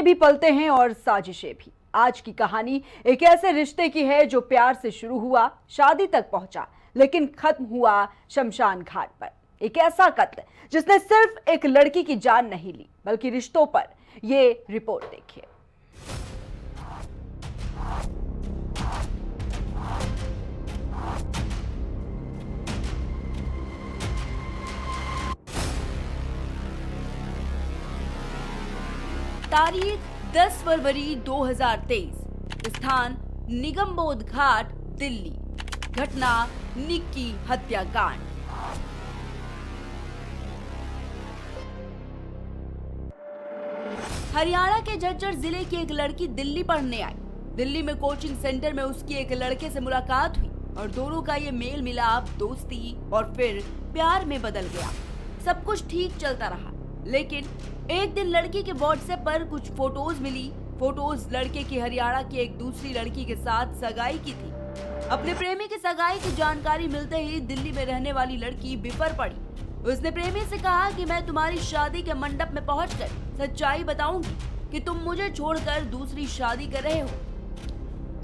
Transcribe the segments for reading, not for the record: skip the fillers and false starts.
भी पलते हैं और साजिशें भी। आज की कहानी एक ऐसे रिश्ते की है जो प्यार से शुरू हुआ, शादी तक पहुंचा, लेकिन खत्म हुआ शमशान घाट पर। एक ऐसा कत्ल जिसने सिर्फ एक लड़की की जान नहीं ली, बल्कि रिश्तों पर। ये रिपोर्ट देखिए। तारीख 10 फरवरी 2023, स्थान निगमबोध घाट, दिल्ली। घटना निक्की हत्याकांड। हरियाणा के झज्जर जिले की एक लड़की दिल्ली पढ़ने आई। दिल्ली में कोचिंग सेंटर में उसकी एक लड़के से मुलाकात हुई और दोनों का ये मेल मिलाप, दोस्ती और फिर प्यार में बदल गया। सब कुछ ठीक चलता रहा, लेकिन एक दिन लड़की के व्हाट्सएप पर कुछ फोटोज मिली। फोटोज लड़के की हरियाणा की एक दूसरी लड़की के साथ सगाई की थी। अपने प्रेमी की सगाई की जानकारी मिलते ही दिल्ली में रहने वाली लड़की बिफर पड़ी। उसने प्रेमी से कहा कि मैं तुम्हारी शादी के मंडप में पहुंचकर सच्चाई बताऊंगी कि तुम मुझे छोड़कर दूसरी शादी कर रहे हो।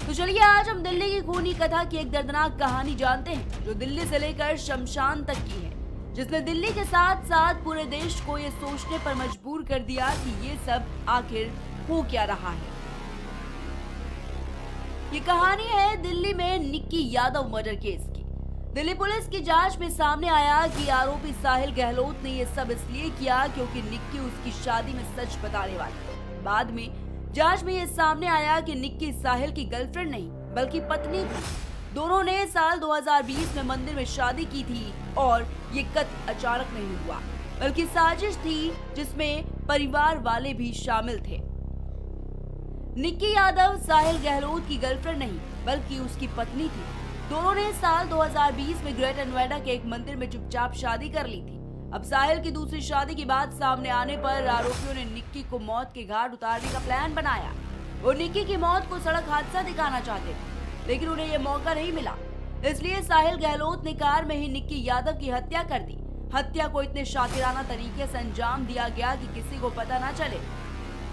तो चलिए आज हम दिल्ली की खूनी कथा की एक दर्दनाक कहानी जानते हैं, जो दिल्ली से लेकर शमशान तक की है, जिसने दिल्ली के साथ साथ पूरे देश को ये सोचने पर मजबूर कर दिया कि ये सब आखिर हो क्या रहा है। ये कहानी है दिल्ली में निक्की यादव मर्डर केस की। दिल्ली पुलिस की जांच में सामने आया कि आरोपी साहिल गहलोत ने ये सब इसलिए किया क्योंकि निक्की उसकी शादी में सच बताने वाली थी। बाद में जांच में ये सामने आया कि निक्की साहिल की गर्लफ्रेंड नहीं बल्कि पत्नी थी। दोनों ने साल 2020 में मंदिर में शादी की थी और ये कत्ल अचानक नहीं हुआ, बल्कि साजिश थी जिसमें परिवार वाले भी शामिल थे। निक्की यादव साहिल गहलोत की गर्लफ्रेंड नहीं बल्कि उसकी पत्नी थी। दोनों ने साल 2020 में ग्रेटर नोएडा के एक मंदिर में चुपचाप शादी कर ली थी। अब साहिल की दूसरी शादी की बात सामने आने पर आरोपियों ने निक्की को मौत के घाट उतारने का प्लान बनाया। वो निक्की की मौत को सड़क हादसा दिखाना चाहते थे, लेकिन उन्हें ये मौका नहीं मिला। इसलिए साहिल गहलोत ने कार में ही निक्की यादव की हत्या कर दी। हत्या को इतने शातिराना तरीके से अंजाम दिया गया कि किसी को पता न चले।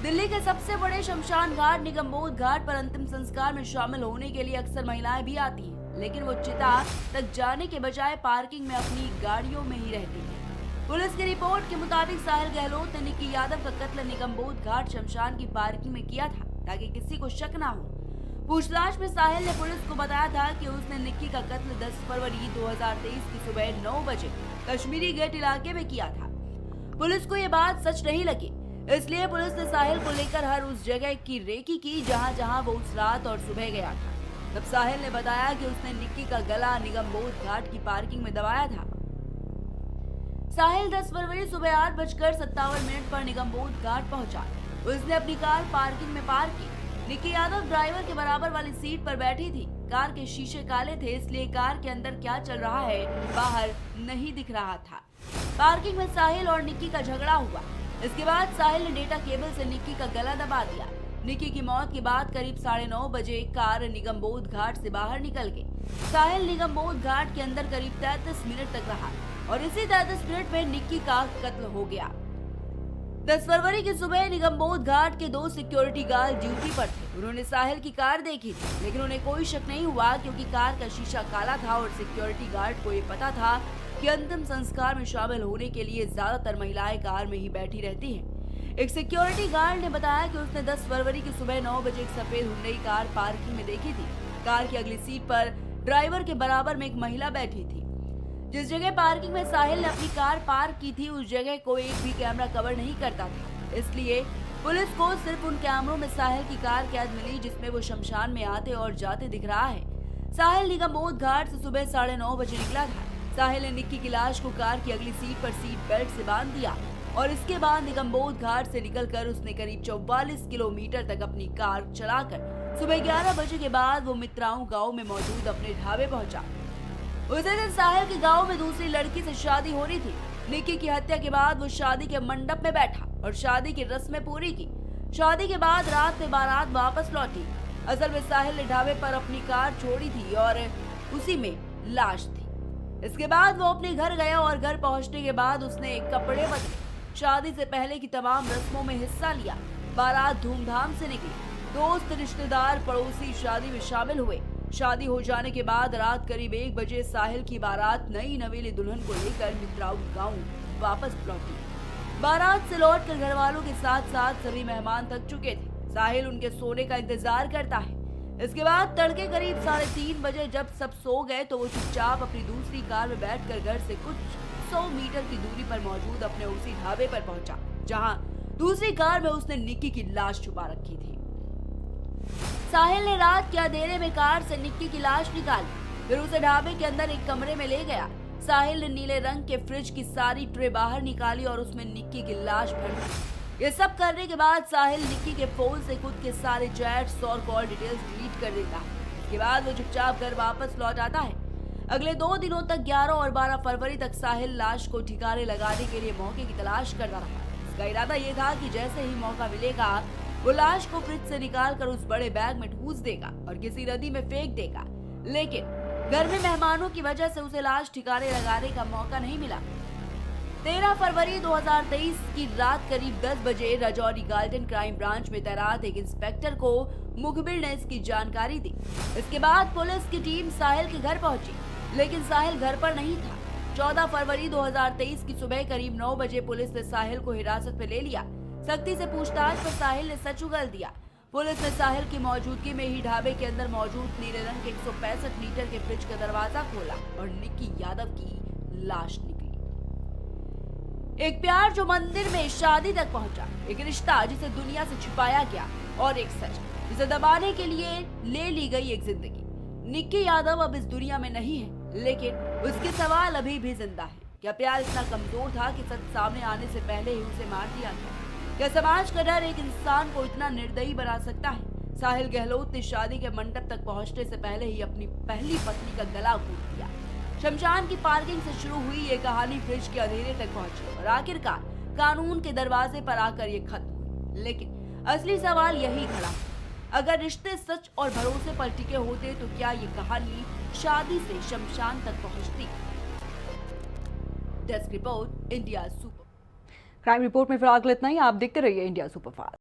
दिल्ली के सबसे बड़े शमशान घाट निगमबोध घाट पर अंतिम संस्कार में शामिल होने के लिए अक्सर महिलाएं भी आती हैं, लेकिन वो चिता तक जाने के बजाय पार्किंग में अपनी गाड़ियों में ही रहती हैं। पुलिस की रिपोर्ट के मुताबिक साहिल गहलोत ने निक्की यादव का कत्ल निगमबोध घाट शमशान की पार्किंग में किया था, ताकि किसी को शक न हो। पूछताछ में साहिल ने पुलिस को बताया था कि उसने निक्की का कत्ल 10 फरवरी 2023 की सुबह 9 बजे कश्मीरी गेट इलाके में किया था। पुलिस को ये बात सच नहीं लगी, इसलिए पुलिस ने साहिल को लेकर हर उस जगह की रेकी की जहां जहां वो उस रात और सुबह गया था। तब साहिल ने बताया कि उसने निक्की का गला निगमबोध घाट की पार्किंग में दबाया था। साहिल 10 फरवरी सुबह 8:57 पर निगमबोध घाट पहुंचा। उसने अपनी कार पार्किंग में पार्क की। निक्की यादव ड्राइवर के बराबर वाली सीट पर बैठी थी। कार के शीशे काले थे, इसलिए कार के अंदर क्या चल रहा है बाहर नहीं दिख रहा था। पार्किंग में साहिल और निक्की का झगड़ा हुआ। इसके बाद साहिल ने डेटा केबल से निक्की का गला दबा दिया। निक्की की मौत के बाद करीब 9:30 बजे कार निगमबोध घाट से बाहर निकल गई। साहिल निगमबोध घाट के अंदर करीब 33 मिनट तक रहा और इसी 33 मिनट में निक्की का कत्ल हो गया। 10 फरवरी की सुबह निगमबोध घाट के 2 सिक्योरिटी गार्ड ड्यूटी पर थे। उन्होंने साहिल की कार देखी थी, लेकिन उन्हें कोई शक नहीं हुआ क्योंकि कार का शीशा काला था और सिक्योरिटी गार्ड को ये पता था कि अंतिम संस्कार में शामिल होने के लिए ज्यादातर महिलाएं कार में ही बैठी रहती हैं। एक सिक्योरिटी गार्ड ने बताया कि उसने 10 फरवरी की सुबह 9 बजे एक सफेद हुंडई कार पार्किंग में देखी थी। कार की अगली सीट पर ड्राइवर के बराबर में एक महिला बैठी थी। जिस जगह पार्किंग में साहिल ने अपनी कार पार्क की थी, उस जगह को एक भी कैमरा कवर नहीं करता था। इसलिए पुलिस को सिर्फ उन कैमरों में साहिल की कार कैद मिली जिसमें वो शमशान में आते और जाते दिख रहा है। साहिल निगमबोध घाट से सुबह 9:30 बजे निकला था। साहिल ने निक्की की लाश को कार की अगली सीट पर सीट बेल्ट से बांध दिया और इसके बाद निगमबोध घाट से निकलकर उसने करीब 44 किलोमीटर तक अपनी कार चलाकर सुबह 11 बजे के बाद वो मित्राओं गांव में मौजूद अपने ढाबे पहुंचा। उसी दिन साहिल के गांव में दूसरी लड़की से शादी होनी थी। निक्की की हत्या के बाद वो शादी के मंडप में बैठा और शादी की रस्में पूरी की। शादी के बाद रात में बारात वापस लौटी। असल में साहिल ने ढाबे पर अपनी कार छोड़ी थी और उसी में लाश थी। इसके बाद वो अपने घर गया और घर पहुंचने के बाद उसने कपड़े बदले, शादी से पहले की तमाम रस्मों में हिस्सा लिया। बारात धूमधाम से निकली। दोस्त, रिश्तेदार, पड़ोसी शादी में शामिल हुए। शादी हो जाने के बाद रात करीब 1 बजे साहिल की बारात नई नवेली दुल्हन को लेकर मित्राऊ गांव वापस लौटी। बारात से लौटकर घर वालों के साथ साथ सभी मेहमान थक चुके थे। साहिल उनके सोने का इंतजार करता है। इसके बाद तड़के करीब 3:30 बजे जब सब सो गए तो वो चुपचाप अपनी दूसरी कार में बैठकर घर से कुछ 100 मीटर की दूरी पर मौजूद अपने उसी ढाबे पर पहुंचा, जहां दूसरी कार में उसने निक्की की लाश छुपा रखी थी। साहिल ने रात के अंधेरे में कार से निक्की की लाश निकाली, फिर उसे ढाबे के अंदर एक कमरे में ले गया। साहिल ने नीले रंग के फ्रिज की सारी ट्रे बाहर निकाली और उसमें निक्की की लाश भर दी। ये सब करने के बाद साहिल निक्की के फोन से खुद के सारे चैट्स और कॉल डिटेल्स डिलीट कर देता है। इसके बाद वो चुपचाप घर वापस लौट आता है। अगले 2 दिनों तक 11 और 12 फरवरी तक साहिल लाश को ठिकाने लगाने के लिए मौके की तलाश करता रहा। इसका इरादा ये था कि जैसे ही मौका मिलेगा वो लाश को फ्रिज से निकाल कर उस बड़े बैग में ठूस देगा और किसी नदी में फेंक देगा। लेकिन घर में मेहमानों की वजह से उसे लाश ठिकाने लगाने का मौका नहीं मिला। 13 फरवरी 2023 की रात करीब 10 बजे राजौरी गार्डन क्राइम ब्रांच में तैनात एक इंस्पेक्टर को मुखबिर ने इसकी जानकारी दी। इसके बाद पुलिस की टीम साहिल के घर पहुंची, लेकिन साहिल घर पर नहीं था। 14 फरवरी 2023 की सुबह करीब 9 बजे पुलिस ने साहिल को हिरासत में ले लिया। सख्ती से पूछताछ पर साहिल ने सच उगल दिया। पुलिस ने साहिल की मौजूदगी में ही ढाबे के अंदर मौजूद नीले रंग के 165 लीटर के फ्रिज का दरवाजा खोला और निक्की यादव की लाश निकली। एक प्यार जो मंदिर में शादी तक पहुंचा, एक रिश्ता जिसे दुनिया से छिपाया गया और एक सच जिसे दबाने के लिए ले ली गई एक जिंदगी। निक्की यादव अब इस दुनिया में नहीं है, लेकिन उसके सवाल अभी भी जिंदा है। क्या प्यार इतना कमजोर था कि सच सामने आने से पहले ही उसे मार दिया गया? क्या समाज का डर एक इंसान को इतना निर्दयी बना सकता है? साहिल गहलोत ने शादी के मंडप तक पहुंचने से पहले ही अपनी पहली पत्नी का गला घोट दिया। शमशान की पार्किंग से शुरू हुई ये कहानी फ्रिज के अंधेरे तक पहुंची और आखिरकार कानून के दरवाजे पर आकर ये खत्म हुई। लेकिन असली सवाल यही खड़ा, अगर रिश्ते सच और भरोसे पर टिके होते तो क्या ये कहानी शादी से शमशान तक पहुंचती? Desk report, India super. Crime report में फिलहाल इतना ही। आप देखते रहिए इंडिया सुपरफास्ट।